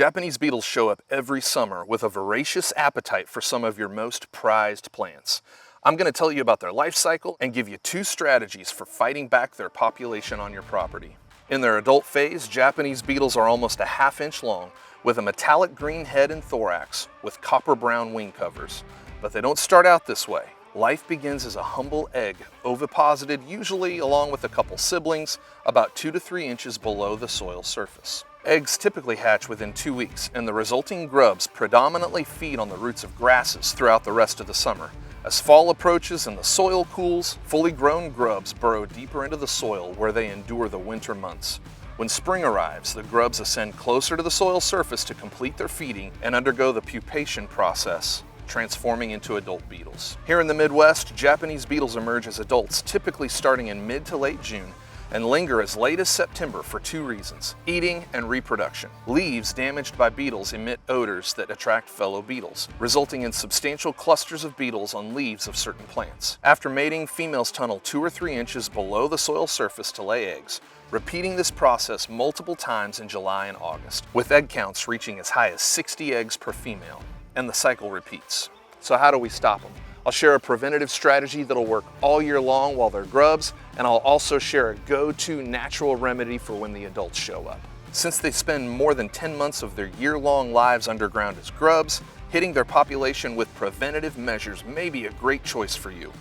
Japanese beetles show up every summer with a voracious appetite for some of your most prized plants. I'm going to tell you about their life cycle and give you 2 strategies for fighting back their population on your property. In their adult phase, Japanese beetles are almost a ½ inch long with a metallic green head and thorax with copper brown wing covers. But they don't start out this way. Life begins as a humble egg, oviposited usually along with a couple siblings about 2 to 3 inches below the soil surface. Eggs typically hatch within 2 weeks, and the resulting grubs predominantly feed on the roots of grasses throughout the rest of the summer. As fall approaches and the soil cools, fully grown grubs burrow deeper into the soil where they endure the winter months. When spring arrives, the grubs ascend closer to the soil surface to complete their feeding and undergo the pupation process, transforming into adult beetles. Here in the Midwest, Japanese beetles emerge as adults, typically starting in mid to late June, and linger as late as September for 2 reasons: eating and reproduction. Leaves damaged by beetles emit odors that attract fellow beetles, resulting in substantial clusters of beetles on leaves of certain plants. After mating, females tunnel 2 or 3 inches below the soil surface to lay eggs, repeating this process multiple times in July and August, with egg counts reaching as high as 60 eggs per female. And the cycle repeats. So how do we stop them? I'll share a preventative strategy that'll work all year long while they're grubs, and I'll also share a go-to natural remedy for when the adults show up. Since they spend more than 10 months of their year-long lives underground as grubs, hitting their population with preventative measures may be a great choice for you.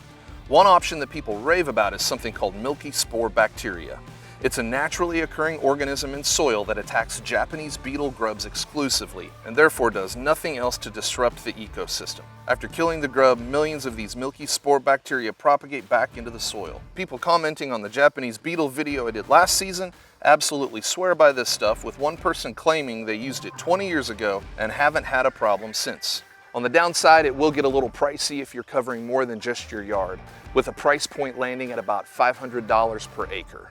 One option that people rave about is something called milky spore bacteria. It's a naturally occurring organism in soil that attacks Japanese beetle grubs exclusively, and therefore does nothing else to disrupt the ecosystem. After killing the grub, millions of these milky spore bacteria propagate back into the soil. People commenting on the Japanese beetle video I did last season absolutely swear by this stuff, with one person claiming they used it 20 years ago and haven't had a problem since. On the downside, it will get a little pricey if you're covering more than just your yard, with a price point landing at about $500 per acre.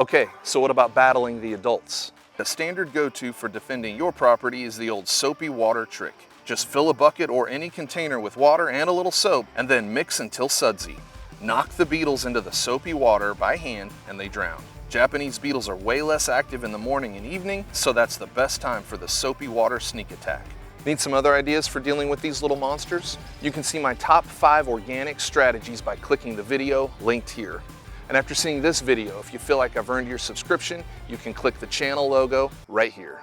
Okay, so what about battling the adults? The standard go-to for defending your property is the old soapy water trick. Just fill a bucket or any container with water and a little soap, and then mix until sudsy. Knock the beetles into the soapy water by hand and they drown. Japanese beetles are way less active in the morning and evening, so that's the best time for the soapy water sneak attack. Need some other ideas for dealing with these little monsters? You can see my top 5 organic strategies by clicking the video linked here. And after seeing this video, if you feel like I've earned your subscription, you can click the channel logo right here.